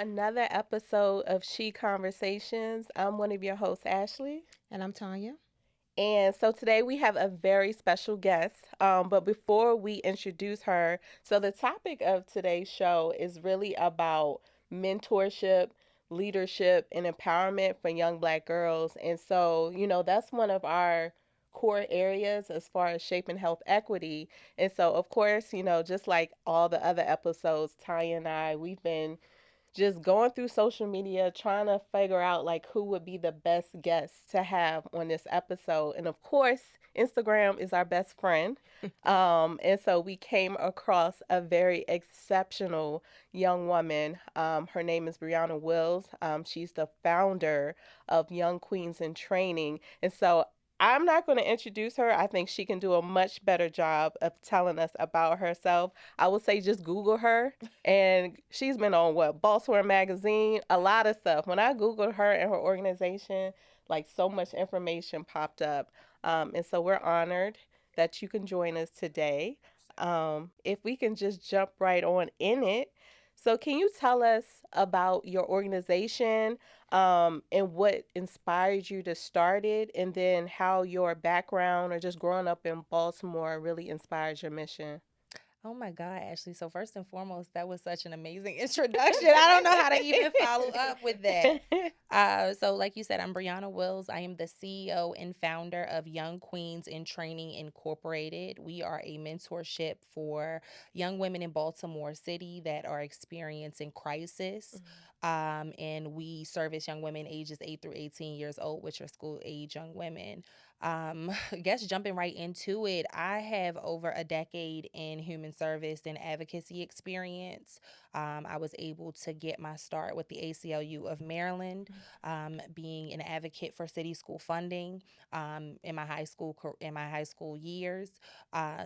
another episode of She Conversations. I'm one of your hosts, Ashley. And I'm Tanya. And so today we have a very special guest. But before we introduce her, so the topic of today's show is really about mentorship, leadership, and empowerment for young Black girls. And so, that's one of our core areas as far as shaping health equity. And so, of course, just like all the other episodes, Tanya and I, we've been just going through social media trying to figure out like who would be the best guests to have on this episode. And of course, Instagram is our best friend. And so we came across a very exceptional young woman. Her name is Briauna Wills. She's the founder of Young Queens in Training. And so I'm not going to introduce her. I think she can do a much better job of telling us about herself. I would say just Google her, and she's been on what, Baltimore Magazine, a lot of stuff. When I Googled her and her organization, like so much information popped up. And so we're honored that you can join us today. If we can just jump right on in it. So, can you tell us about your organization and what inspired you to start it, and then how your background or just growing up in Baltimore really inspired your mission? Oh my God, Ashley. So, first and foremost, that was such an amazing introduction. I don't know how to even follow up with that. Like you said, I'm Briauna Wills. I am the CEO and founder of Young Queens in Training Incorporated. We are a mentorship for young women in Baltimore City that are experiencing crisis. And we service young women ages 8 through 18 years old, which are school age young women. I guess jumping right into it, I have over a decade in human service and advocacy experience. I was able to get my start with the ACLU of Maryland, being an advocate for city school funding in my high school years.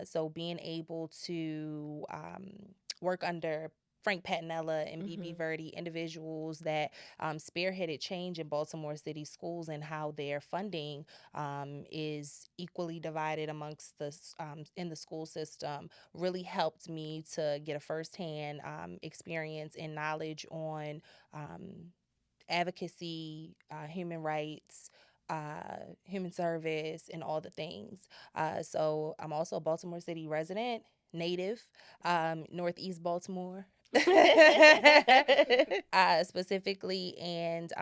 So being able to work under Frank Patinella and BB Mhm. Verdi, individuals that spearheaded change in Baltimore City schools and how their funding is equally divided amongst the in the school system, really helped me to get a firsthand experience and knowledge on advocacy, human rights. Human service and all the things. So I'm also a Baltimore City resident, native, Northeast Baltimore. Specifically, and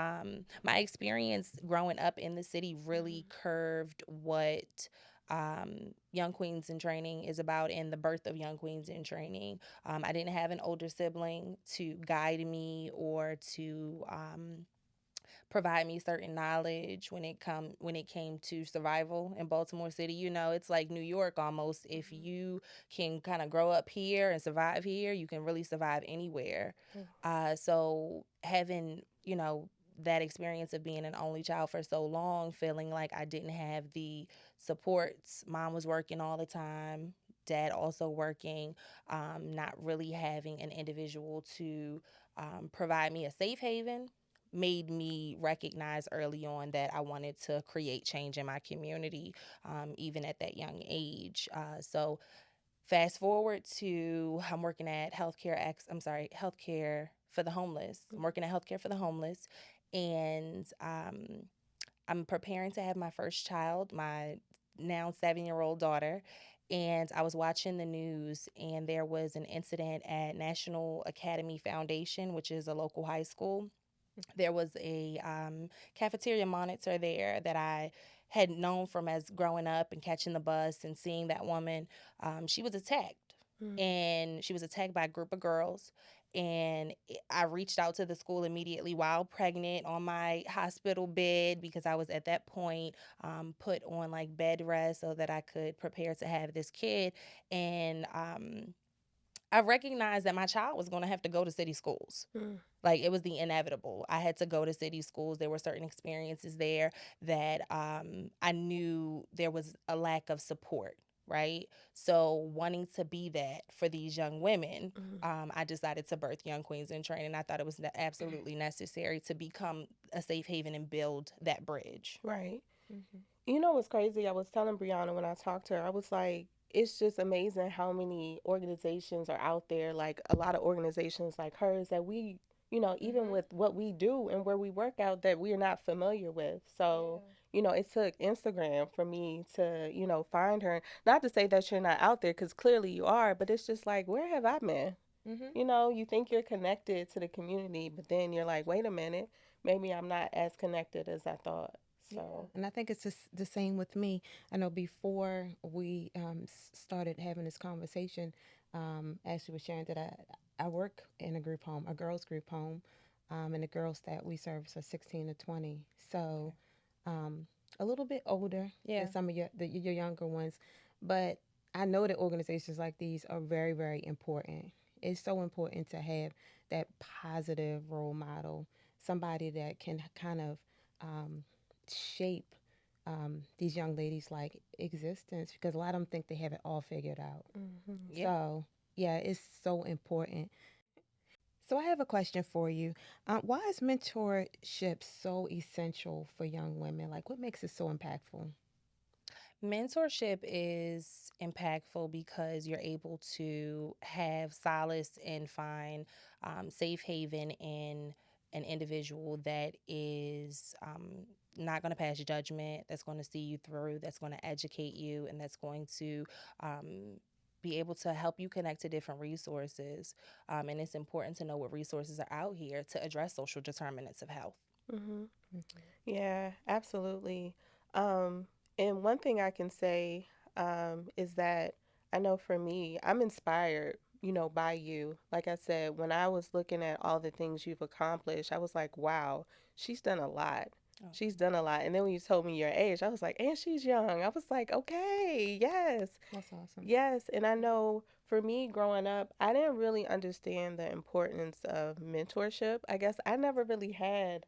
my experience growing up in the city really curved what Young Queens in Training is about and the birth of Young Queens in Training. I didn't have an older sibling to guide me or to provide me certain knowledge when it came to survival in Baltimore City. You know, it's like New York almost. If you can kind of grow up here and survive here, you can really survive anywhere. So having, that experience of being an only child for so long, feeling like I didn't have the supports. Mom was working all the time, dad also working, not really having an individual to provide me a safe haven, made me recognize early on that I wanted to create change in my community, even at that young age. So fast forward to I'm working at healthcare for the homeless. I'm working at healthcare for the homeless, and I'm preparing to have my first child, my now 7-year-old daughter. And I was watching the news, and there was an incident at National Academy Foundation, which is a local high school. There was a cafeteria monitor there that I had known from as growing up and catching the bus and seeing that woman. She was attacked, and she was attacked by a group of girls. And I reached out to the school immediately while pregnant on my hospital bed because I was at that point put on like bed rest so that I could prepare to have this kid. And I recognized that my child was going to have to go to city schools. Mm. Like it was the inevitable. I had to go to city schools. There were certain experiences there that I knew there was a lack of support, right? So wanting to be that for these young women, I decided to birth Young Queens in Training. I thought it was absolutely necessary to become a safe haven and build that bridge. Right. Mm-hmm. You know what's crazy? I was telling Brianna when I talked to her, I was like, it's just amazing how many organizations are out there, like a lot of organizations like hers that we even Mhm. with what we do and where we work out that we're not familiar with. So, Yeah. it took Instagram for me to, find her. Not to say that you're not out there, because clearly you are, but it's just like, where have I been? Mhm. You think you're connected to the community, but then you're like, wait a minute, maybe I'm not as connected as I thought. Yeah. So, And I think it's just the same with me. I know before we started having this conversation, Ashley was sharing that I work in a group home, a girls group home, and the girls that we service are 16 to 20. So um, a little bit older than Yeah. some of your younger ones. But I know that organizations like these are very, very important. It's so important to have that positive role model, somebody that can kind of um, shape these young ladies' like existence because a lot of them think they have it all figured out. hmm Yeah. So yeah, it's so important. So I have a question for you. Why is mentorship so essential for young women? Like, what makes it so impactful? Mentorship is impactful because you're able to have solace and find safe haven in an individual that is not going to pass judgment, that's going to see you through, that's going to educate you, and that's going to um, be able to help you connect to different resources. And it's important to know what resources are out here to address social determinants of health. hmm Mhm. Yeah, absolutely. Um, and one thing I can say is that I know for me, I'm inspired, by you. Like I said, when I was looking at all the things you've accomplished, I was like, wow, she's done a lot. Oh. She's done a lot. And then when you told me your age, I was like, and she's young. I was like, okay, yes, That's awesome. yes. And I know for me growing up, I didn't really understand the importance of mentorship. I guess I never really had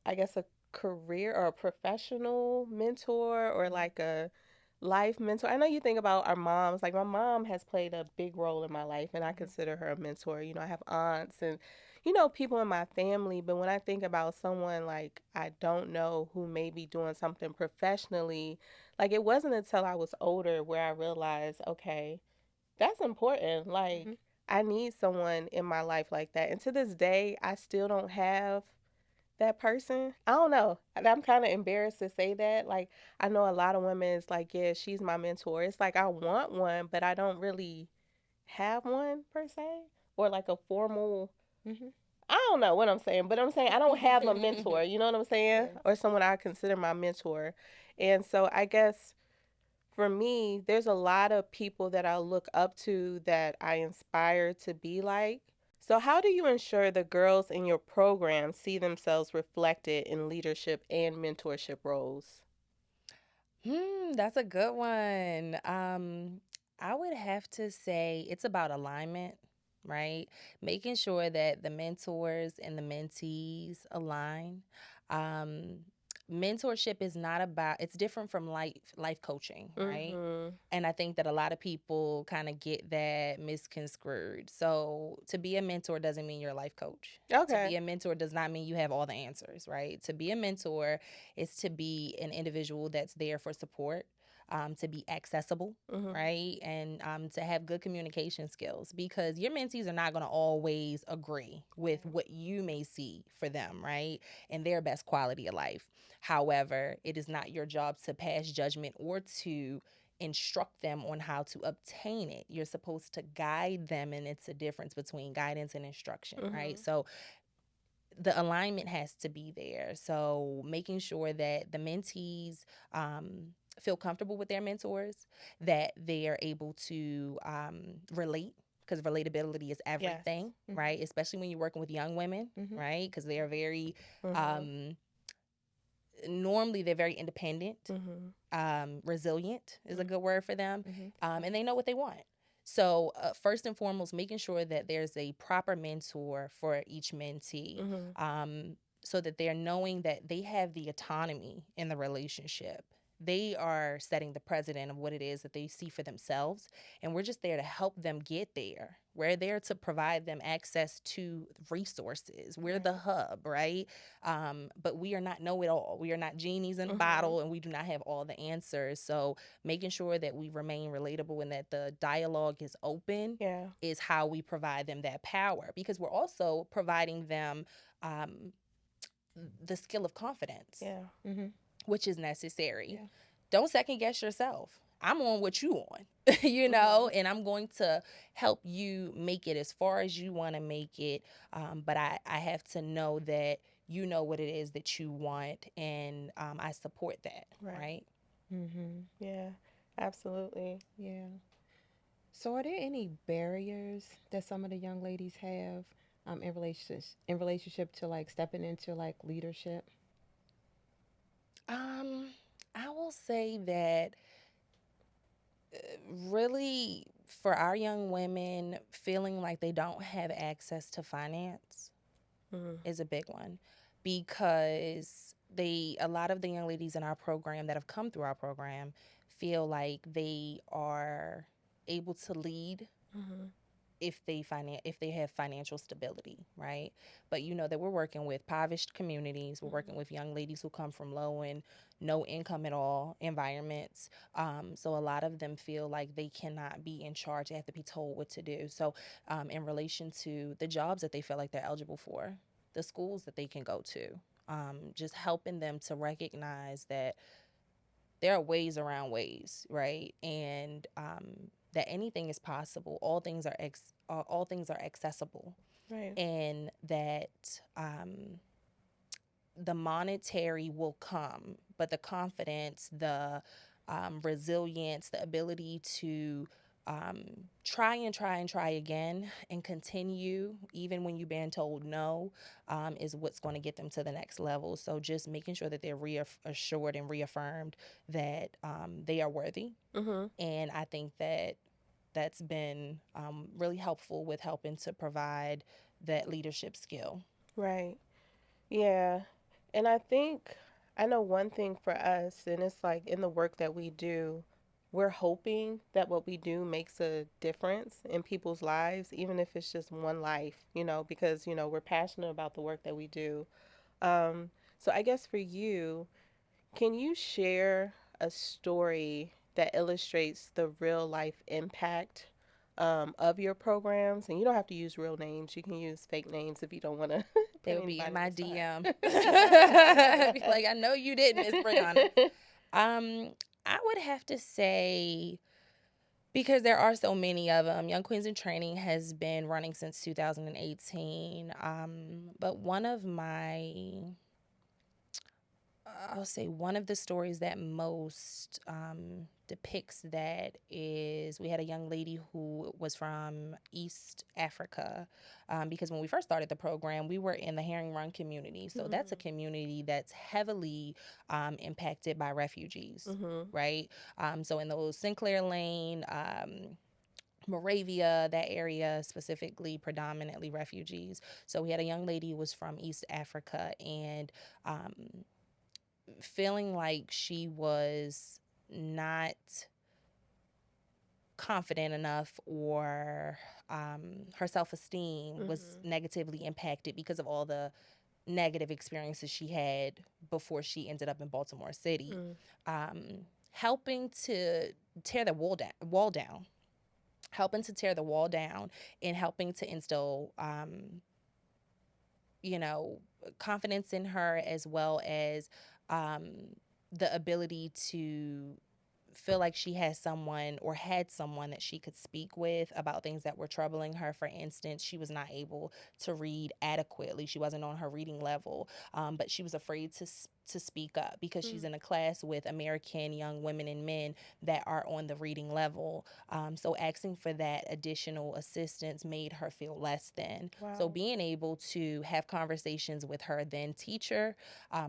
a career or a professional mentor or Mhm. like a life mentor. I know you think about our moms. Like my mom has played a big role in my life and I Mhm. consider her a mentor. I have aunts and people in my family, but when I think about someone like I don't know who may be doing something professionally, like it wasn't until I was older where I realized, okay, that's important. Like Mhm. I need someone in my life like that. And to this day, I still don't have that person. I don't know. And I'm kind of embarrassed to say that. Like, I know a lot of women is like, yeah, she's my mentor. It's like I want one, but I don't really have one per se, or like a formal. Mhm. I don't know what I'm saying, but I'm saying I don't have a mentor. You know what I'm saying, Yeah. or someone I consider my mentor. And so I guess for me, there's a lot of people that I look up to that I inspire to be like. So, how do you ensure the girls in your program see themselves reflected in leadership and mentorship roles? That's a good one. I would have to say it's about alignment, right? Making sure that the mentors and the mentees align. Um, Mentorship is not about, it's different from life coaching, right? Mhm. And I think that a lot of people kind of get that misconstrued. So, to be a mentor doesn't mean you're a life coach. To Okay. be a mentor does not mean you have all the answers, right? To be a mentor is to be an individual that's there for support, to be accessible, Mhm. right? And to have good communication skills because your mentees are not going to always agree with Right. what you may see for them, right? And their best quality of life. However, it is not your job to pass judgment or to instruct them on how to obtain it. You're supposed to guide them, and it's a difference between guidance and instruction, right? Mhm. So the alignment has to be there. So making sure that the mentees feel comfortable with their mentors, that they are able to relate. Because relatability is Yes. everything, Mhm. right? Especially when you're working with young women, Mhm. right? Because they are very, Mhm. um, normally, they're very independent, Mhm. resilient is a Mhm. good word for them, Mhm. and they know what they want. So, first and foremost, making sure that there's a proper mentor for each mentee, Mhm. so that they're knowing that they have the autonomy in the relationship, they are setting the precedent of what it is that they see for themselves. And we're just there to help them get there. We're there to provide them access to resources. We're the hub, right? But we are not know-it-all. We are not genies in a bottle, and we do not have all the answers. So making sure that we remain relatable and that the dialogue is open Yeah. is how we provide them that power, because we're also providing them um, the skill of confidence, Yeah. Mm-hmm. which is necessary. Yeah. Don't second guess yourself. I'm on what you on, and I'm going to help you make it as far as you want to make it. But I have to know that you know what it is that you want, and I support that, Right. right? Mm-hmm. Yeah. Absolutely. Yeah. So, are there any barriers that some of the young ladies have in relationship to like stepping into like leadership? Um, I will say that really for our young women, feeling like they don't have access to finance Mm-hmm. is a big one, because a lot of the young ladies in our program that have come through our program feel like they are able to lead Mm-hmm. if they have financial stability, right? But you know that we're working with impoverished communities. We're working with young ladies who come from low and no income at all environments. So a lot of them feel like they cannot be in charge. They have to be told what to do. So in relation to the jobs that they feel like they're eligible for, the schools that they can go to, just helping them to recognize that there are ways around ways, right? And that anything is possible. All things are accessible, Right. and that the monetary will come, but the confidence, the resilience, the ability to try and try and try again and continue even when you've been told no, is what's going to get them to the next level. So just making sure that they're reassured and reaffirmed that they are worthy. Mm-hmm. And I think that that's been really helpful with helping to provide that leadership skill. Right. Yeah. And I know one thing for us, and it's like in the work that we do, we're hoping that what we do makes a difference in people's lives, even if it's just one life, because, we're passionate about the work that we do. Um, so I guess for you, can you share a story that illustrates the real life impact of your programs? And you don't have to use real names. You can use fake names if you don't want to They put would be in anybody on my the spot. DM. Be like, I know you didn't, Miss Brianna. Um, I would have to say, because there are so many of them, Young Queens in Training has been running since 2018. But I'll say one of the stories that most depicts that is, we had a young lady who was from East Africa, because when we first started the program, we were in the Herring Run community. So that's a community that's heavily impacted by refugees, Mm-hmm. right? So in those Sinclair Lane, Moravia, that area specifically, predominantly refugees. So we had a young lady who was from East Africa, and feeling like she was not confident enough, or her self-esteem was negatively impacted because of all the negative experiences she had before she ended up in Baltimore City. Helping to tear the wall down, helping to tear the wall down, and helping to instill you know, confidence in her, as well as um, the ability to feel like she has someone, or had someone, that she could speak with about things that were troubling her. For instance, she was not able to read adequately. She wasn't on her reading level, but she was afraid to speak up because she's in a class with American young women and men that are on the reading level. So asking for that additional assistance made her feel less than. Wow. So being able to have conversations with her then teacher,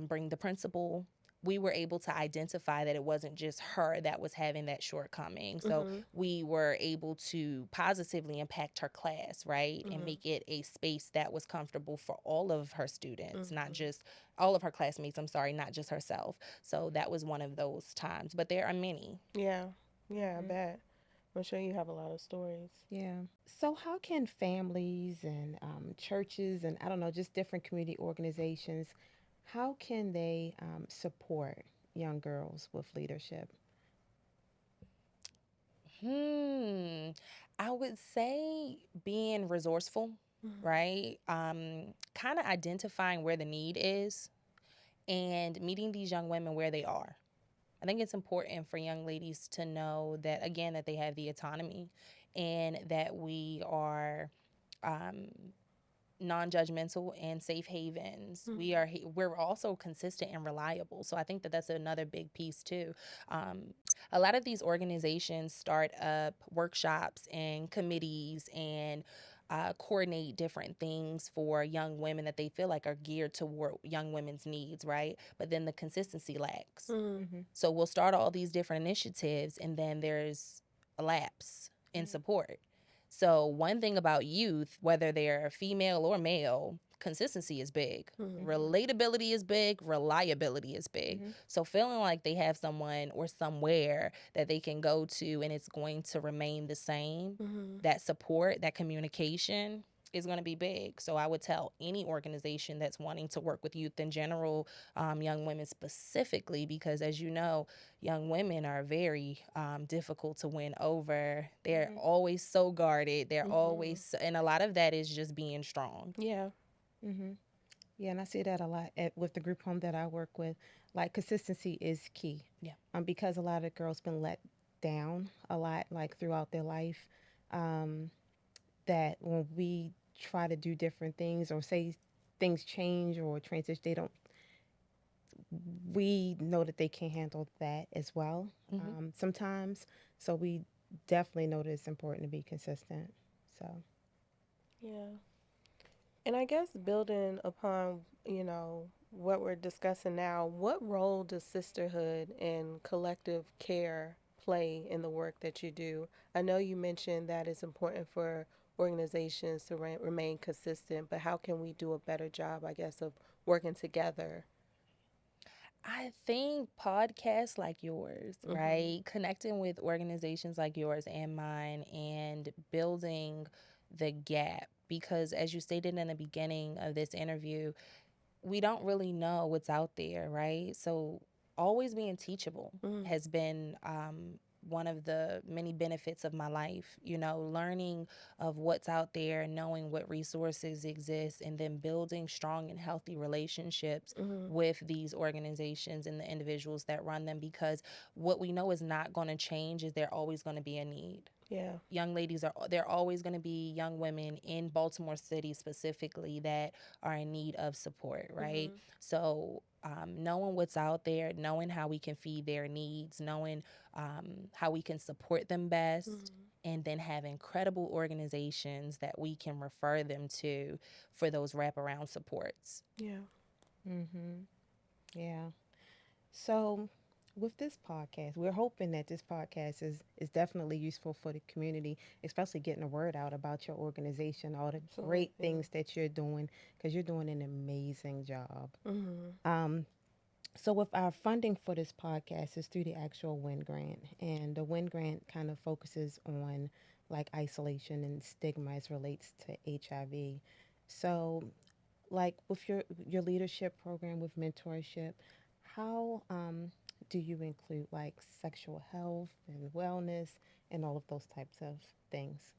bring the principal we were able to identify that it wasn't just her that was having that shortcoming. So Mhm. we were able to positively impact her class, right? And Mhm. make it a space that was comfortable for all of her students, not Mhm. just all of her classmates, I'm sorry, not just herself. So that was one of those times. But there are many. Yeah. Yeah, I Mm, bet. I'm sure you have a lot of stories. yeah. So, how can families and churches and I don't know, just different community organizations, how can they support young girls with leadership? Hmm. I would say being resourceful, Mhm. right? Kind of identifying where the need is and meeting these young women where they are. I think it's important for young ladies to know that, again, that they have the autonomy and that we are um, non-judgmental and safe havens. Mhm. We're also consistent and reliable. So I think that that's another big piece too. A lot of these organizations start up workshops and committees and coordinate different things for young women that they feel like are geared toward young women's needs, right? But then the consistency lacks. Mhm. Mm-hmm. So we'll start all these different initiatives and then there's a lapse in Yeah. support. So one thing about youth, whether they're female or male, consistency is big. Mhm. Mm-hmm. Relatability is big, reliability is big. Mm-hmm. So feeling like they have someone or somewhere that they can go to and it's going to remain the same, Mhm. that support, that communication is going to be big. So I would tell any organization that's wanting to work with youth in general, young women specifically, because as you know, young women are very difficult to win over. They're Mm-hmm. always so guarded. They're Mhm. always, and a lot of that is just being strong. Yeah. Mm-hmm. Yeah, and I see that a lot with the group home that I work with. Like consistency is key, Yeah. because a lot of girls been let down a lot, like throughout their life. Um, that when we try to do different things or say things change or transition, they don't. We know that they can't handle that as well Hmm. sometimes. So we definitely know that it's important to be consistent. So. Yeah. And I guess building upon, what we're discussing now, what role does sisterhood and collective care play in the work that you do? I know you mentioned that it's important for organizations to remain consistent, but how can we do a better job, I guess, of working together? I think podcasts like yours, Mhm. right? Connecting with organizations like yours and mine and building the gap. Because as you stated in the beginning of this interview, we don't really know what's out there, right? So always being teachable Mhm. has been one of the many benefits of my life. You know, learning of what's out there, knowing what resources exist, and then building strong and healthy relationships Mhm. with these organizations and the individuals that run them. Because what we know is not going to change is there always going to be a need. Yeah. Young ladies are there always going to be young women in Baltimore City specifically that are in need of support, right? Mhm. So knowing what's out there, knowing how we can feed their needs, knowing how we can support them best, Mhm. and then have incredible organizations that we can refer them to for those wraparound supports. Yeah. Mm-hmm. Yeah. So, with this podcast, we're hoping that this podcast is definitely useful for the community, especially getting the word out about your organization, all the great Absolutely. things that you're doing, because you're doing an amazing job. Mhm. Um, so, with our funding for this podcast is through the actual WIN grant, and the WIN grant kind of focuses on like isolation and stigma as relates to HIV. So, like with your leadership program with mentorship, how do you include like sexual health and wellness and all of those types of things?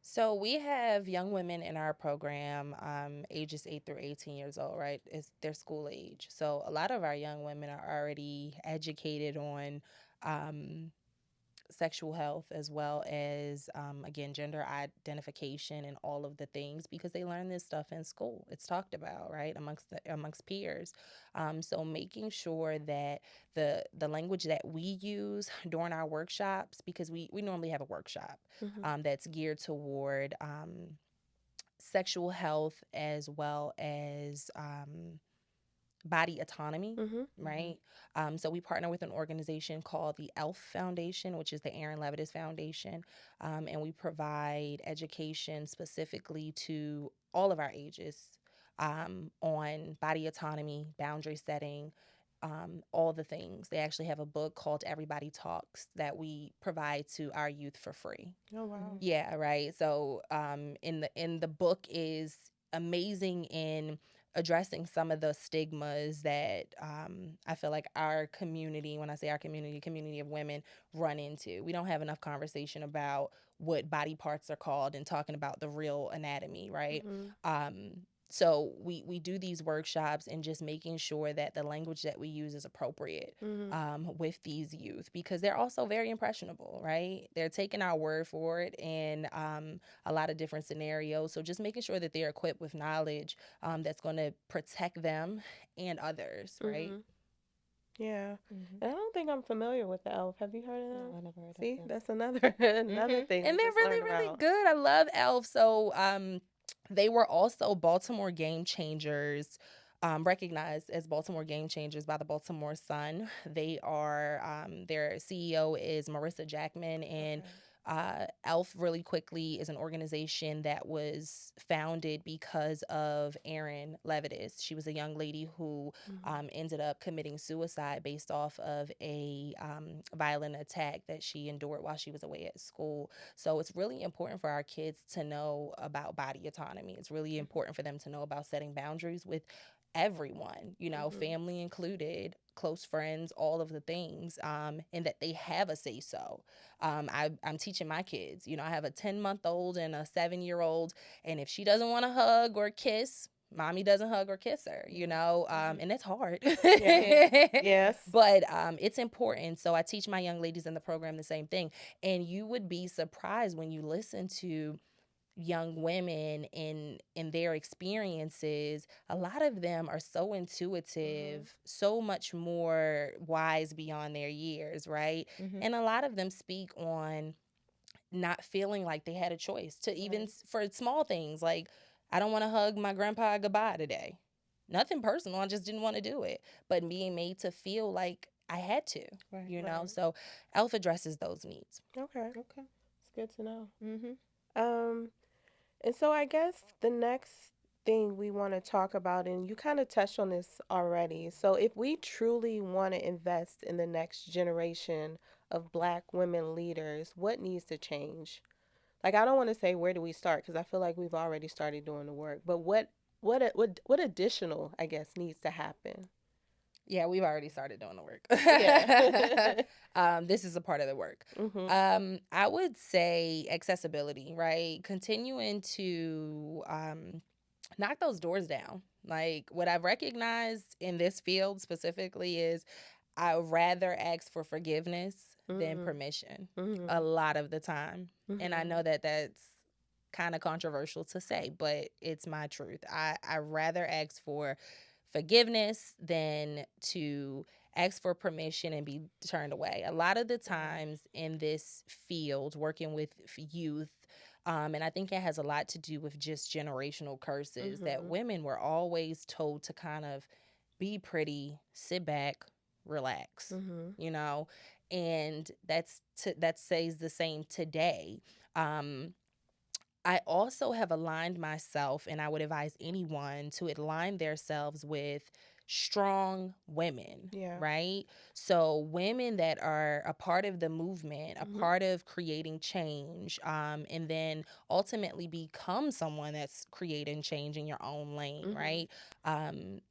So we have young women in our program, ages 8 through 18 years old, right? It's their school age. So a lot of our young women are already educated on um, sexual health as well as again gender identification and all of the things because they learn this stuff in school. It's talked about, right, amongst peers. So making sure that the language that we use during our workshops, because we normally have a workshop Mhm. that's geared toward sexual health as well as body autonomy, Mm-hmm. right? So we partner with an organization called the ELF Foundation, which is the Aaron Levitas Foundation, and we provide education specifically to all of our ages on body autonomy, boundary setting, all the things. They actually have a book called Everybody Talks that we provide to our youth for free. Oh wow. Yeah, right. So in the book is amazing in addressing some of the stigmas that I feel like our community, when I say our community, community of women, run into. We don't have enough conversation about what body parts are called and talking about the real anatomy, right? Mm-hmm. So we do these workshops and just making sure that the language that we use is appropriate Mm-hmm. with these youth, because they're also very impressionable, right? They're taking our word for it in a lot of different scenarios. So just making sure that they're equipped with knowledge that's going to protect them and others, right? Mm-hmm. Yeah. Mm-hmm. And I don't think I'm familiar with the elf. Have you heard of them? No, I never heard of See, them. that's another another thing And we they're just really, learned really about. good. I love Elf. So they were also Baltimore Game Changers, recognized as Baltimore Game Changers by the Baltimore Sun. They are, their CEO is Marissa Jackman, and Okay. ELF, really quickly, is an organization that was founded because of Erin Levitas. She was a young lady who Mm-hmm. ended up committing suicide based off of a violent attack that she endured while she was away at school. So it's really important for our kids to know about body autonomy. It's really important for them to know about setting boundaries with everyone, Mm-hmm. family included, close friends, all of the things, and that they have a say so. I'm teaching my kids. I have a 10-month-old and a 7-year-old, and if she doesn't want to hug or kiss, mommy doesn't hug or kiss her, Mm-hmm. and it's hard. Yeah. Yes. But it's important. So I teach my young ladies in the program the same thing. And you would be surprised when you listen to young women in their experiences. A lot of them are so Mm-hmm. intuitive, so much more wise beyond their years, right? Mm-hmm. And a lot of them speak on not feeling like they had a choice to even Right. for small things like, I don't want to hug my grandpa goodbye today. Nothing personal, I just didn't want to do it, but being made to feel like I had to, Right. Right. so ELF addresses those needs. Okay. Okay. It's good to know. Mm-hmm. Um, and so I guess the next thing we want to talk about, and you kind of touched on this already. So if we truly want to invest in the next generation of Black women leaders, what needs to change? Like I don't want to say where do we start because I feel like we've already started doing the work, but what additional, I guess, needs to happen? Yeah, we've already started doing the work. Yeah. This is a part of the work. Mhm. I would say accessibility, right? Continuing to knock those doors down. Like, what I've recognized in this field specifically is I would rather ask for forgiveness than Mhm. permission a Mhm. lot of the time. And I Mhm. know that that's kind of controversial to say, but it's my truth. I rather ask for forgiveness than to ask for permission and be turned away. A lot of the Right. times in this field, working with youth, and I think it has a lot to do with just generational curses that Mhm. women were always told to kind of be pretty, sit back, relax, Mhm. you know, and that says the same today. Um, I also have aligned myself, and I would advise anyone to align themselves with strong women, Yeah. right? So, women that are a part of the movement, a Mhm. part of creating change, and then ultimately become someone that's creating change in your own lane, Mhm. right?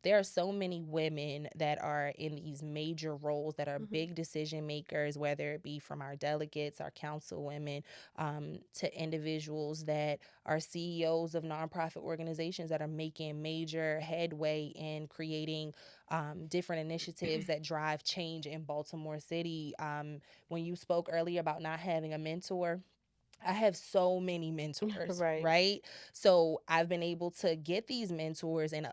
There are so many women that are in these major roles that are Mhm. big decision makers, whether it be from our delegates, our council women, to individuals that are CEOs of nonprofit organizations that are making major headway in creating different initiatives that drive change in Baltimore City. When you spoke earlier about not having a mentor, I have so many mentors, Right. right? So I've been able to get these mentors and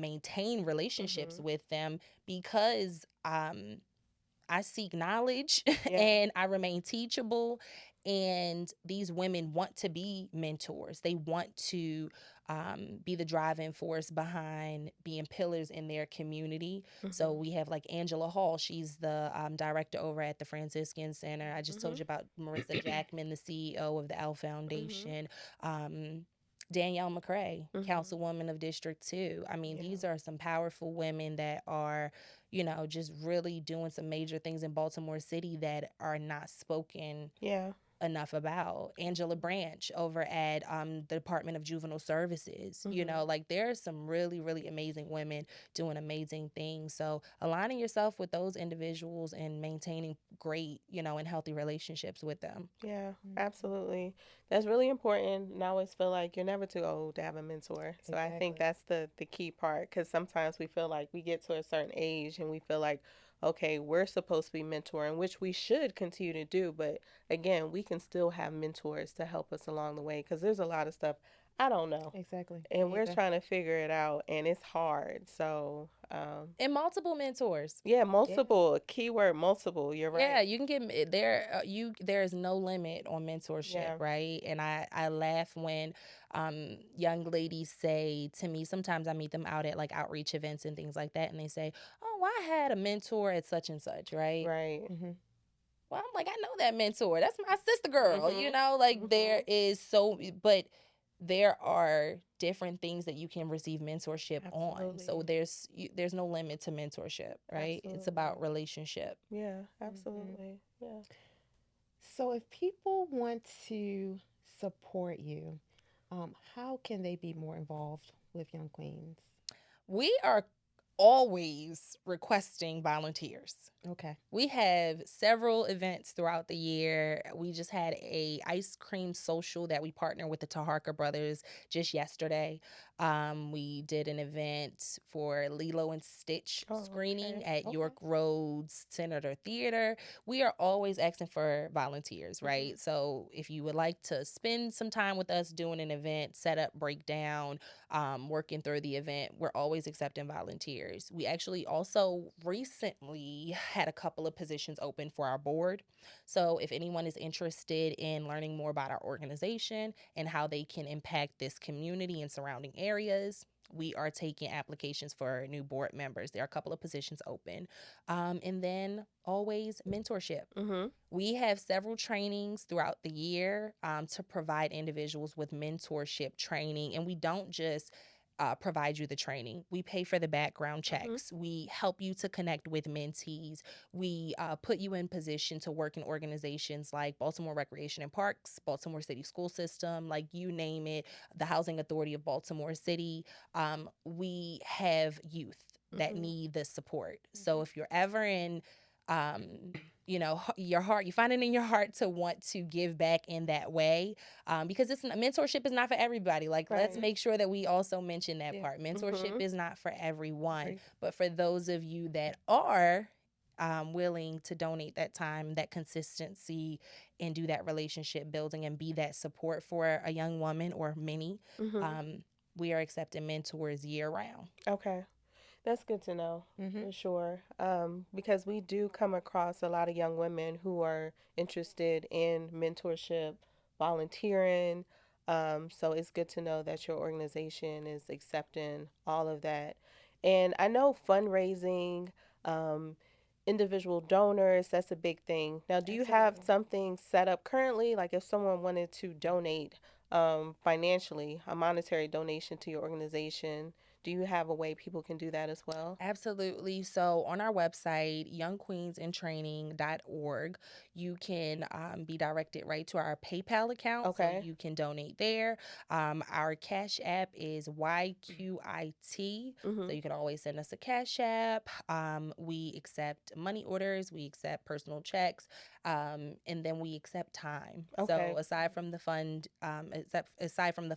maintain relationships Mhm. with them because I seek knowledge Yeah. and I remain teachable And these women want to be mentors. They want to be the driving force behind being pillars in their community. So we have like Angela Hall. She's the director over at the Franciscan Center. I just told you about Marissa Jackman, the CEO of the L Foundation. Danielle McCrae, councilwoman of District 2. I mean, these are some powerful women that are, just really doing some major things in Baltimore City that are not spoken enough about. Angela Branch over at the Department of Juvenile Services. Like there's some really, really amazing women doing amazing things. So aligning yourself with those individuals and maintaining great, and healthy relationships with them. Yeah, absolutely. That's really important. And I always feel like you're never too old to have a mentor. So I think that's the key part, because sometimes we feel like we get to a certain age and we feel like, okay, we're supposed to be mentoring, which we should continue to do. But again, we can still have mentors to help us along the way, because there's a lot of stuff I don't know. Exactly. And we're trying to figure it out, and it's hard. So, and multiple mentors. Yeah, multiple. Keyword multiple. You're right. Yeah, you can get there. There is no limit on mentorship, right? And I laugh when young ladies say to me. Sometimes I meet them out at like outreach events and things like that, and they say, "Oh, I had a mentor at such and such," right? Right. Well, I'm like, I know that mentor. That's my sister girl. Like there is but there are different things that you can receive mentorship on. So there's no limit to mentorship, right? Absolutely. It's about relationship. Yeah, absolutely. Yeah. So if people want to support you, how can they be more involved with Young Queens? We are always requesting volunteers. Okay. We have several events throughout the year. We just had a ice cream social that we partnered with the Taharka brothers just yesterday. We did an event for Lilo and Stitch screening at York Road's Senator Theater. We are always asking for volunteers, right? So if you would like to spend some time with us doing an event, set up, breakdown, working through the event, we're always accepting volunteers. We actually also recently had a couple of positions open for our board. So if anyone is interested in learning more about our organization and how they can impact this community and surrounding areas, we are taking applications for new board members. There are a couple of positions open. And then always mentorship. We have several trainings throughout the year to provide individuals with mentorship training. And we don't just provide you the training. We pay for the background checks. We help you to connect with mentees. We put you in position to work in organizations like Baltimore Recreation and Parks, Baltimore City School System, like you name it, the Housing Authority of Baltimore City. We have youth that need the support. So if you're ever in your heart, you find it in your heart to want to give back in that way, because mentorship is not for everybody. Like, let's make sure that we also mention that part. Mentorship is not for everyone, but for those of you that are willing to donate that time, that consistency, and do that relationship building and be that support for a young woman or many, we are accepting mentors year round. Okay. That's good to know, for sure, because we do come across a lot of young women who are interested in mentorship, volunteering. So it's good to know that your organization is accepting all of that. And I know fundraising, individual donors, that's a big thing. Now, do you have something set up currently? Like if someone wanted to donate financially, a monetary donation to your organization, do you have a way people can do that as well? Absolutely. So on our website, youngqueensintraining.org, you can be directed right to our PayPal account. Okay. So you can donate there. Our Cash App is YQIT. So you can always send us a Cash App. We accept money orders. We accept personal checks. And then we accept time. Okay. So aside from the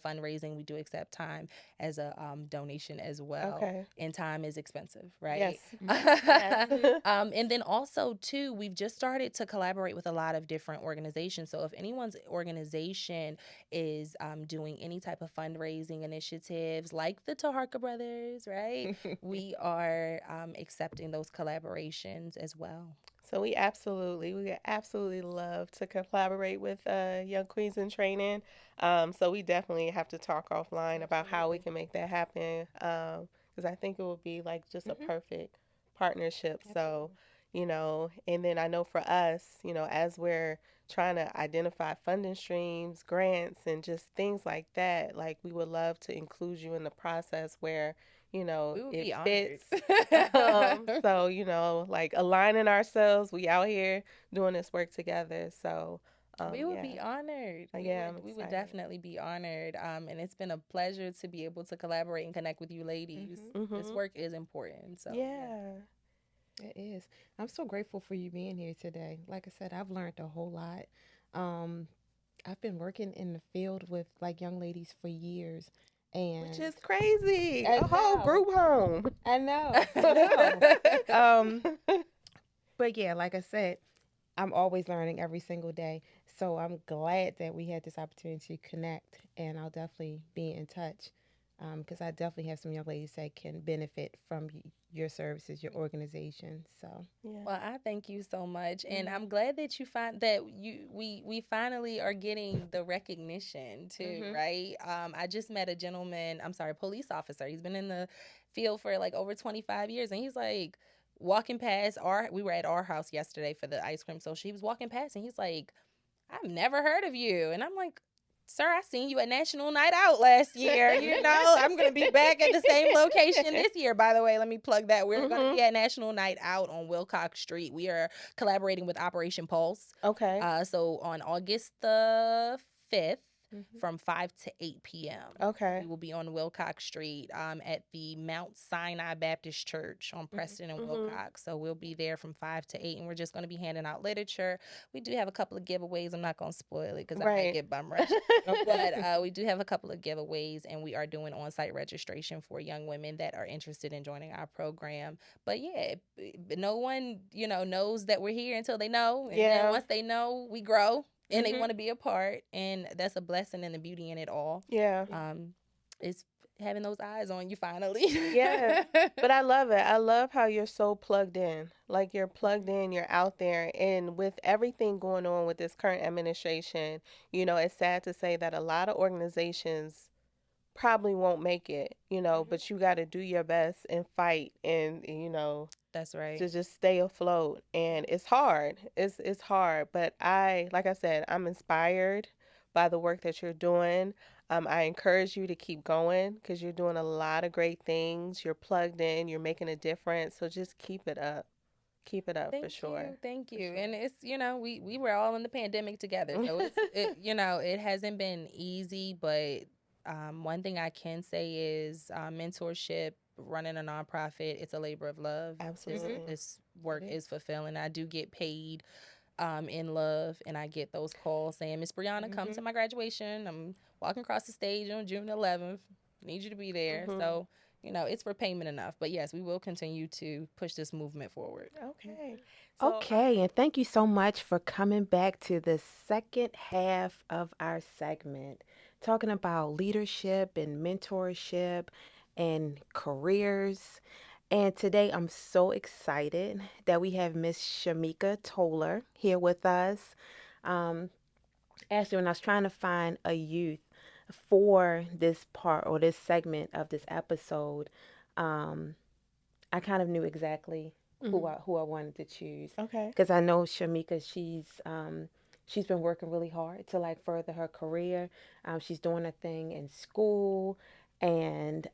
fundraising, we do accept time as a donation as well. Okay. And time is expensive, right? Yes. And then also too, we've just started to collaborate with a lot of different organizations. So if anyone's organization is doing any type of fundraising initiatives like the Taharka brothers, right? We are accepting those collaborations as well. So we absolutely love to collaborate with Young Queens in Training. So we definitely have to talk offline about how we Absolutely. can make that happen. Because I think it would be like just a Hmm. perfect partnership. So, Absolutely. and then I know for us, as we're trying to identify funding streams, grants, and just things like that, like we would love to include you in the process where We would it be honored. fits. So, like aligning ourselves, we out here doing this work together. So, We would yeah, be honored. yeah, I'm We would excited. definitely be honored. And it's been a pleasure to be able to collaborate and connect with you ladies. Hmm. This Mhm. work is important. So yeah. Yeah. It is. I'm so grateful for you being here today. Like I said, I've learned a whole lot. Um, I've been working in the field with like young ladies for years, Which and is crazy. I A whole know, group home. I know, I know. Um, but yeah, like I said, I'm always learning every single day. So I'm glad that we had this opportunity to connect, and I'll definitely be in touch because I definitely have some young ladies that can benefit from your services, your organization. So, Yeah. Well, I thank you so much, and Mhm. I'm glad that you find that we finally are getting the recognition too, hmm, right? I just met a gentleman. I'm sorry, police officer. He's been in the field for like over 25 years, and he's like walking past our. We were at our house yesterday for the ice cream social. He was walking past, and he's like, "I've never heard of you," and I'm like, "Sir, I seen you at National Night Out last year. You know, I'm gonna be back at the same location this year. By the way, let me plug that. We're gonna Mhm. be at National Night Out on Wilcox Street. We are collaborating with Operation Pulse. Okay. So on August the 5th hmm, from 5 to 8 p.m. We Okay. will be on Wilcox Street at the Mount Sinai Baptist Church on hmm, Preston and Mhm. Wilcox. So we'll be there from 5 to 8, and we're just going to be handing out literature. We do have a couple of giveaways. I'm not going to spoil it because I might Right. get bum rushed. okay, But we do have a couple of giveaways, and we are doing on site registration for young women that are interested in joining our program. But yeah, no one, knows that we're here until they know. And then Yeah. once they know, we grow and they hmm, want to be a part. And that's a blessing and the beauty in it all. Yeah. yeah, Um, it's having those eyes on you finally. Yes. But I love it. I love how you're so plugged in. Like you're plugged hmm, in, you're out there. And with everything going on with this current administration, it's sad to say that a lot of organizations probably won't make it, hmm, but you got to do your best and fight and, That's right. to just stay afloat. And it's hard. It's hard, but like I said, I'm inspired by the work that you're doing. I encourage you to keep going because you're doing a lot of great things. You're plugged in. You're making a difference. So just keep it up. Keep it up for Thank sure. you, thank For you. And it's we were all in the pandemic together, so sure. it hasn't been easy, but one thing I can say is mentorship, running a nonprofit, it's a labor of love. This hmm. Absolutely. this It work is. is fulfilling. I do get paid in love, and I get those calls saying, "Miss Brianna, come Hmm. to my graduation. I'm walking across the stage on June 11th. Need you to be there." Mhm. So it's for payment enough. But yes, we will continue to push this movement forward. Okay. So, Okay, and thank you so much for coming back to the second half of our segment, talking about leadership and mentorship and careers. And today I'm so excited that we have Miss Shamika Toller here with us. Um, Actually, when I was trying to find a youth for this part or this segment of this episode, um, I kind of knew exactly mhm. who I wanted to choose Okay. because I know Shamika. She's been working really hard to like further her career. She's doing a thing in school, and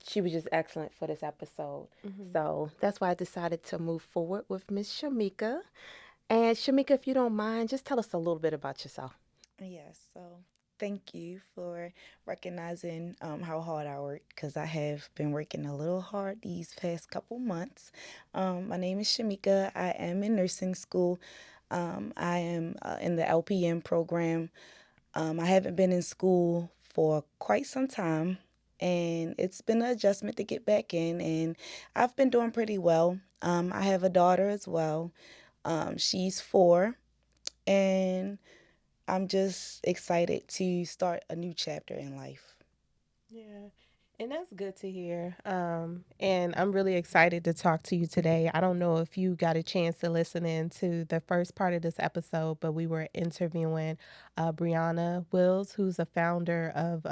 she was just excellent for this episode. Mhm. So that's why I decided to move forward with Miss Shamika. And Shamika, if you don't mind, just tell us a little bit about yourself. Yes, so thank you for recognizing how hard I work because I have been working a little hard these past couple months. My name is Shamika. I am in nursing school. I am in the LPN program. I haven't been in school for quite some time, and it's been an adjustment to get back in, and I've been doing pretty well. I have a daughter as well. She's 4, and I'm just excited to start a new chapter in life. Yeah. And that's good to hear. And I'm really excited to talk to you today. I don't know if you got a chance to listen in to the first part of this episode, but we were interviewing Briauna Wills, who's a founder of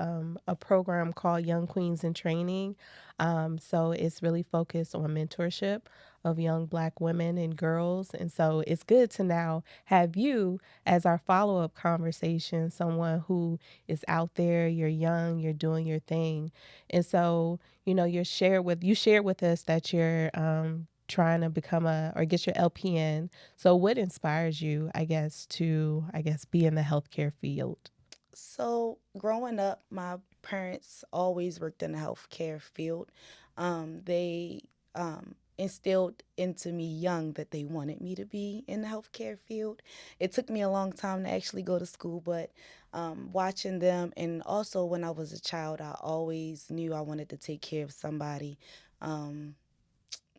a program called Young Queens in Training. So it's really focused on mentorship of young Black women and girls. And so it's good to now have you as our follow up conversation, someone who is out there, you're young, you're doing your thing. And so, you shared with us that you're trying to become or get your LPN. So what inspires you, to be in the healthcare field? So, growing up, my parents always worked in the healthcare field. They instilled into me young that they wanted me to be in the healthcare field. It took me a long time to actually go to school, but watching them, and also when I was a child, I always knew I wanted to take care of somebody. Um,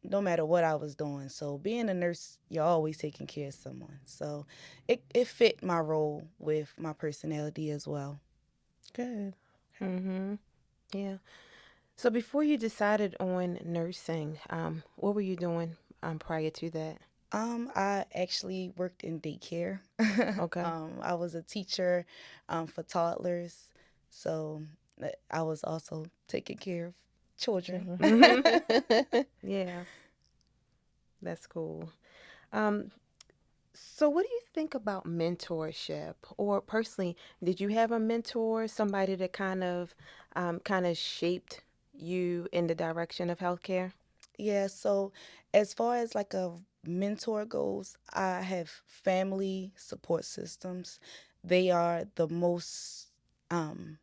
no matter what I was doing. So being a nurse, you're always taking care of someone. So it fit my role with my personality as well. Good. Mm-hmm. Yeah. So before you decided on nursing, what were you doing prior to that? I actually worked in daycare. Okay. I was a teacher for toddlers. So I was also taking care of children. Children. Mm-hmm. Yeah, that's cool. Um, so what do you think about mentorship? Or personally, did you have a mentor, somebody that kind of shaped you in the direction of healthcare? Yeah, so as far as like a mentor goes, I have family support systems. They are the most um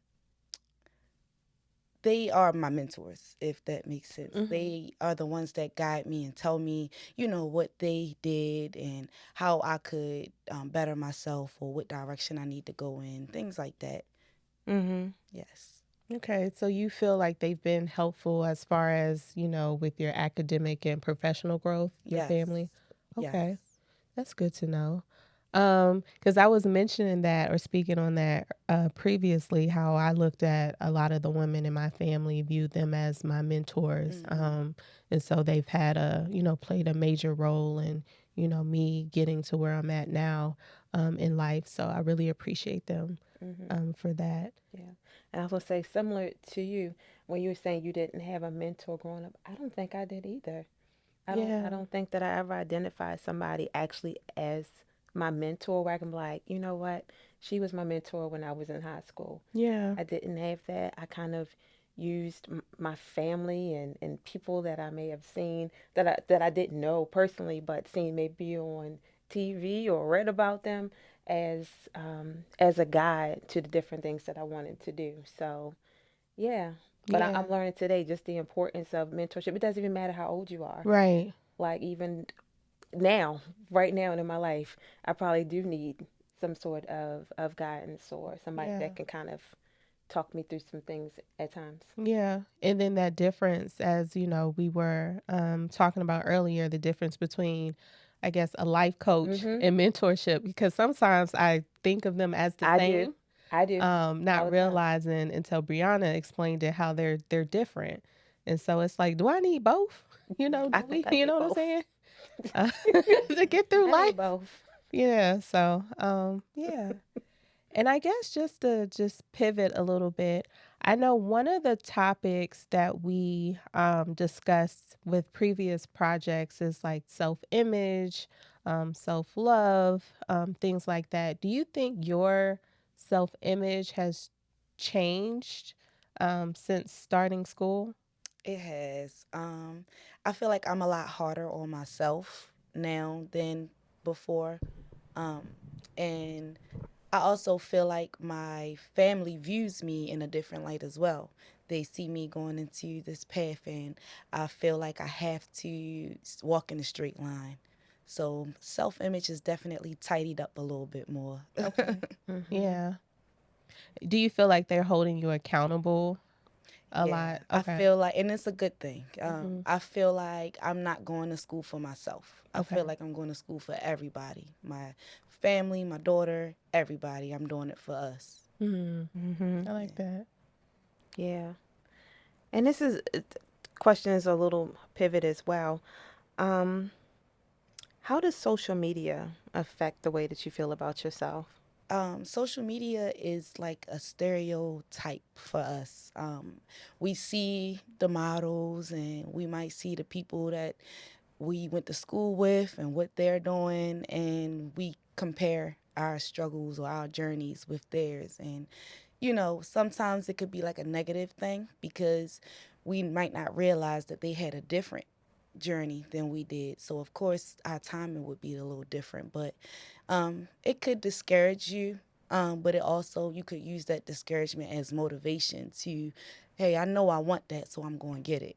they are my mentors, if that makes sense. Mm-hmm. They are the ones that guide me and tell me, what they did and how I could better myself or what direction I need to go in, things like that. Mm-hmm. Yes. Okay, so you feel like they've been helpful as far as, with your academic and professional growth, your Yes. family? Yes. Okay. That's good to know. Because I was mentioning that or speaking on that previously, how I looked at a lot of the women in my family, viewed them as my mentors. Hmm. And so they've had played a major role in, me getting to where I'm at now in life. So I really appreciate them Mm-hmm. for that. Yeah. And I was gonna say similar to you when you were saying you didn't have a mentor growing up. I don't think I did either. I Yeah. don't think that I ever identified somebody actually as my mentor where I can be like, you know what? She was my mentor when I was in high school. Yeah. I didn't have that. I kind of used my family and people that I may have seen that I didn't know personally, but seen maybe on TV or read about them as as a guide to the different things that I wanted to do. So yeah, but Yeah. I'm learning today just the importance of mentorship. It doesn't even matter how old you are. Right. Like even now, right now in my life, I probably do need some sort of guidance or somebody Yeah. that can kind of talk me through some things at times. Yeah. And then that difference, as we were talking about earlier, the difference between, I guess, a life coach Mm-hmm. and mentorship, because sometimes I think of them as the I do. same, I do. All not the time. realizing until Brianna explained it how they're different. And so it's like, do I need both? I Do think we, I you need know what I'm both. saying? Uh, to get through I need life. both. Yeah. So, yeah. And I guess just to just pivot a little bit, I know one of the topics that we discussed with previous projects is like self image, self love, things like that. Do you think your self image has changed since starting school? It has. I feel like I'm a lot harder on myself now than before. Um, and I also feel like my family views me in a different light as well. They see me going into this path, and I feel like I have to walk in a straight line. So self image is definitely tidied up a little bit more. Okay. Mm-hmm. Yeah. Do you feel like they're holding you accountable a Yeah, lot? I Okay. feel like, and it's a good thing. Hmm. I feel like I'm not going to school for myself. I feel Okay. like I'm going to school for everybody, my family, my daughter, everybody. I'm doing it for us. Hmm. Mm-hmm. I like Yeah. that. Yeah. And this is question is a little pivot as well. Um, how does social media affect the way that you feel about yourself? Social media is like a stereotype for us. We see the models and we might see the people that we went to school with and what they're doing, and we compare our struggles or our journeys with theirs. And, sometimes it could be like a negative thing because we might not realize that they had a different journey than we did. So, of course, our timing would be a little different, but it could discourage you. But it also, you could use that discouragement as motivation to, hey, I know I want that, so I'm going to get it.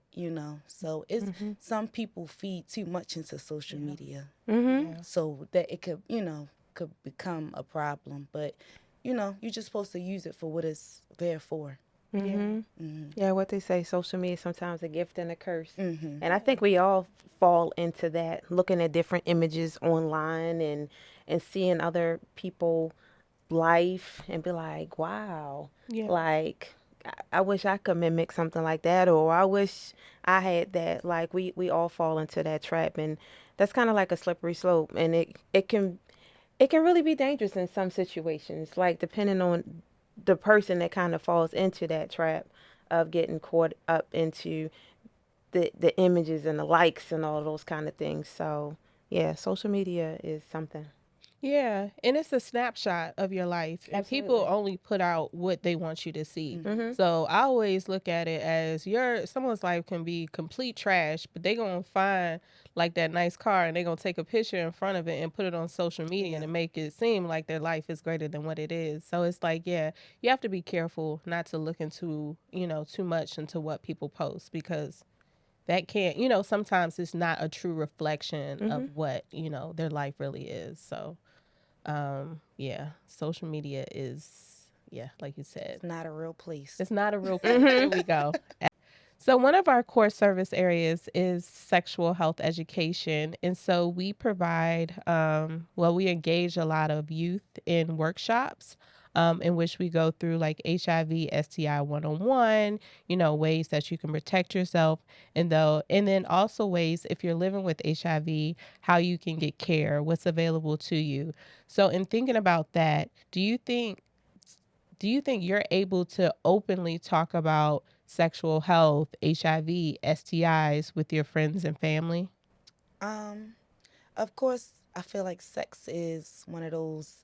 So it's Mm-hmm. some people feed too much into social Yeah. media, Mm-hmm. Yeah. so that it could become a problem. But you're just supposed to use it for what it's there for. Yeah. Mm-hmm. Mhm. Yeah, what they say, social media is sometimes a gift and a curse. Mhm. And I think we all fall into that, looking at different images online and seeing other people life and be like, wow, Yeah. like I wish I could mimic something like that, or I wish I had that. Like we all fall into that trap, and that's kind of like a slippery slope, and it can really be dangerous in some situations, like depending on the person that kind of falls into that trap of getting caught up into the images and the likes and all those kind of things. So yeah, social media is something. Yeah, and it's a snapshot of your life, and people Absolutely. only put out what they want you to see. Mhm. Mhm. So I always look at it as someone's life can be complete trash, but they gonna find like that nice car and they gonna take a picture in front of it and put it on social media Yeah. and make it seem like their life is greater than what it is. So it's like, yeah, you have to be careful not to look into, too much into what people post because that can't, sometimes it's not a true reflection of Mhm. what, their life really is. So yeah, social media is, yeah, like you said, It's not a real place. it's not a real place. There Mhm. we go. So, one of our core service areas is sexual health education. And so we provide, we engage a lot of youth in workshops in which we go through like HIV, STI 101, ways that you can protect yourself. And then also ways if you're living with HIV, how you can get care, what's available to you. So, in thinking about that, do you think you're able to openly talk about sexual health, HIV, STIs with your friends and family? Um, of course, I feel like sex is one of those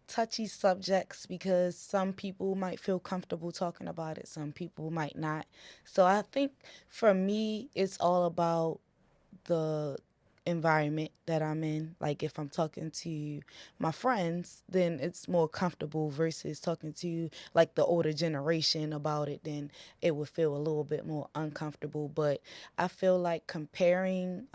touchy subjects because some people might feel comfortable talking about it, some people might not. So I think for me, it's all about the environment that I'm in. Like if I'm talking to my friends, then it's more comfortable versus talking to like the older generation about it, then it would feel a little bit more uncomfortable. But I feel like comparing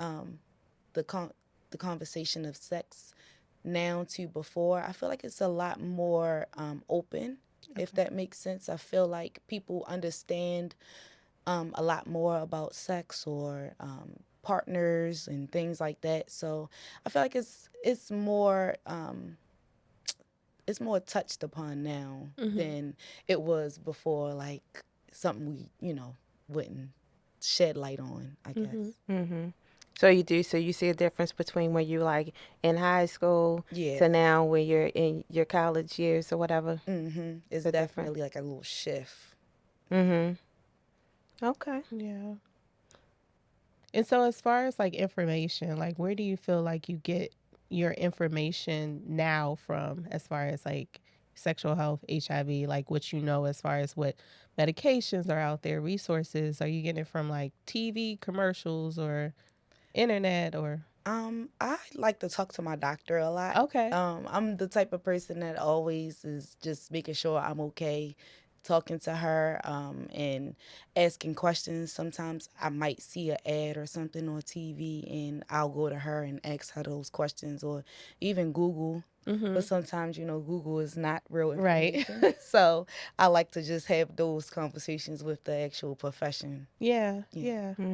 the con- the conversation of sex now to before, I feel like it's a lot more open. If Okay. that makes sense, I feel like people understand a lot more about sex or partners and things like that. So I feel like it's more touched upon now Mm-hmm. than it was before. Like something we wouldn't shed light on, I guess. Mm-hmm. Mhm. So you do. So you see a difference between when you like in high school Yeah. to now when you're in your college years or whatever. It's The difference. definitely like a little shift. Mhm. Okay. Yeah. And so, as far as like information, like where do you feel like you get your information now from, as far as like sexual health, HIV, like what as far as what medications are out there, resources? Are you getting it from like TV commercials or internet or? I like to talk to my doctor a lot. Okay. I'm the type of person that always is just making sure I'm okay, talking to her, and asking questions. Sometimes I might see an ad or something on TV, and I'll go to her and ask her those questions, or even Google. Mm-hmm. But sometimes, Google is not real Right. information. So I like to just have those conversations with the actual profession. Yeah. Yeah. Yeah.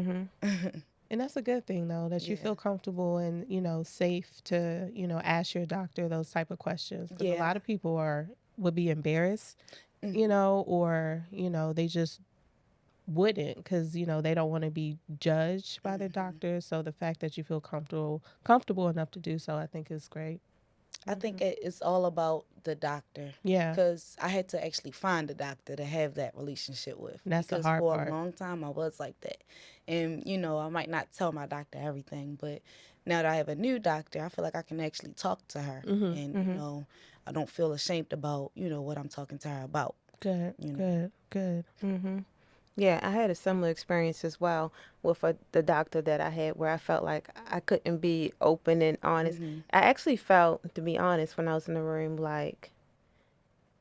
Mhm. And that's a good thing though, that you Yeah. feel comfortable and, safe to, ask your doctor those type of questions. Because a Yeah. lot of people would be embarrassed, Hmm. or, they just wouldn't, because they don't want to be judged by their doctor. So the fact that you feel comfortable enough to do so, I think is great. I think it's all about the doctor. Yeah, Because I had to actually find a doctor to have that relationship with. and that's the Because hard for a part. long time I was like that. And, I might not tell my doctor everything, but now that I have a new doctor, I feel like I can actually talk to her. And, I don't feel ashamed about, what I'm talking to her about. Good, You know. good, good. Yeah, I had a similar experience as well with the doctor that I had where I felt like I couldn't be open and honest. I actually felt, to be honest, when I was in the room, like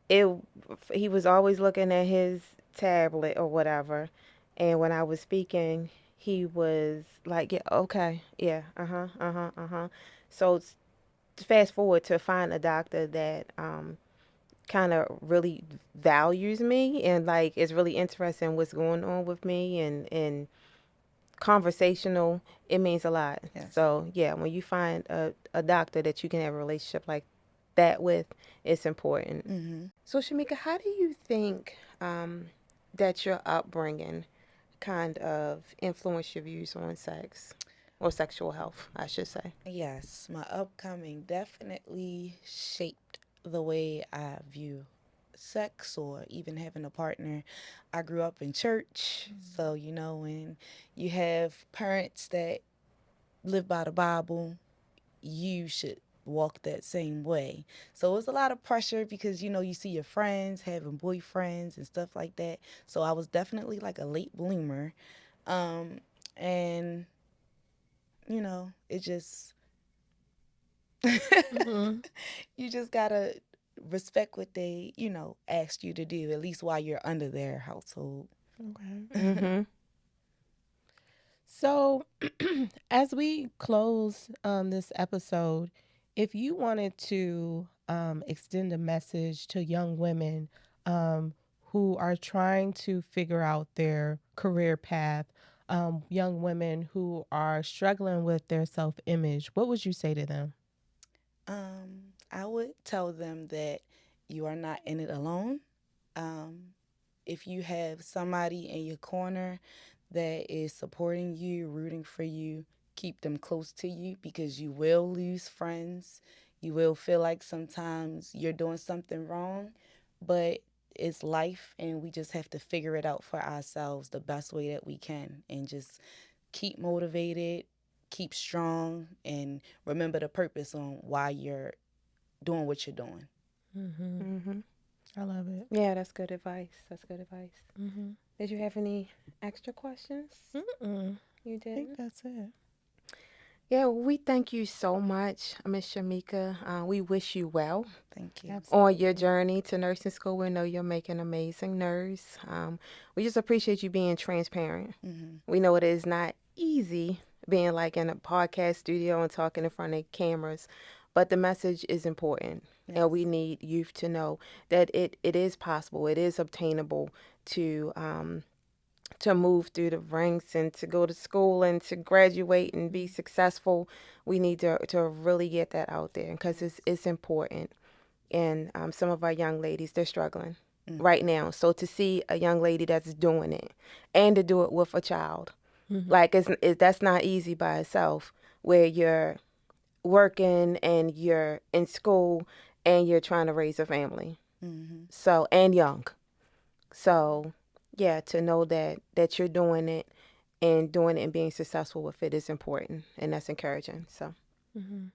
it he was always looking at his tablet or whatever, and when I was speaking, he was like, "Yeah, okay, yeah, uh-huh, uh-huh, uh-huh." So fast forward to find a doctor that kind of really values me and like is really interested in what's going on with me and conversational, it means a lot. Yes. So yeah, when you find a doctor that you can have a relationship like that with, it's important. So Shamika, how do you think that your upbringing kind of influenced your views on sex or sexual health, I should say? Yes, my upcoming definitely shaped the way I view sex or even having a partner. I grew up in church, so when you have parents that live by the Bible, you should walk that same way. So it was a lot of pressure because you see your friends having boyfriends and stuff like that. So I was definitely like a late bloomer. And it just Mm-hmm. you just gotta respect what they, asked you to do, at least while you're under their household. Okay. Mm-hmm. So, as we close this episode, if you wanted to extend a message to young women who are trying to figure out their career path, young women who are struggling with their self image, what would you say to them? I would tell them that you are not in it alone. Um, if you have somebody in your corner that is supporting you, rooting for you, keep them close to you because you will lose friends. You will feel like sometimes you're doing something wrong, but it's life and we just have to figure it out for ourselves the best way that we can and just keep motivated, keep strong, and remember the purpose on why you're doing what you're doing. Mm-hmm. Mm-hmm. I love it. Yeah, that's good advice. That's good advice. Mm-hmm. Did you have any extra questions? Mm-mm. You I think didn't? that's it. Yeah, we thank you so much, Miss Shamika. We wish you well Thank you. on your Absolutely. journey to nursing school. We know you're making an amazing nurse. We just appreciate you being transparent. We know it is not easy being like in a podcast studio and talking in front of cameras, but the message is important. Yes. And we need youth to know that it is possible, it is obtainable to move through the ranks and to go to school and to graduate and be successful. We need to really get that out there because it's important. And some of our young ladies, they're struggling right now. So to see a young lady that's doing it and to do it with a child, like that's not easy by itself, where you're working and you're in school and you're trying to raise a family. So, and young. So, yeah, to know that you're doing it and being successful with it is important, and that's encouraging. So, Mm-hmm.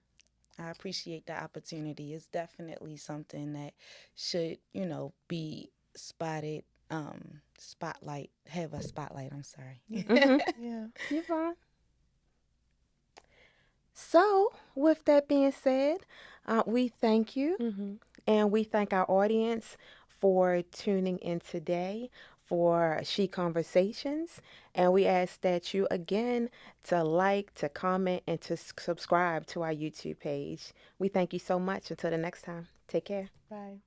I appreciate the opportunity. It's definitely something that should, be spotted, have a spotlight. I'm sorry. mm-hmm. Yeah. You're fine. So, with that being said, we thank you. Mm-hmm. And we thank our audience for tuning in today for She Conversations. And we ask that you again to like, to comment, and to subscribe to our YouTube page. We thank you so much. Until the next time, take care. Bye.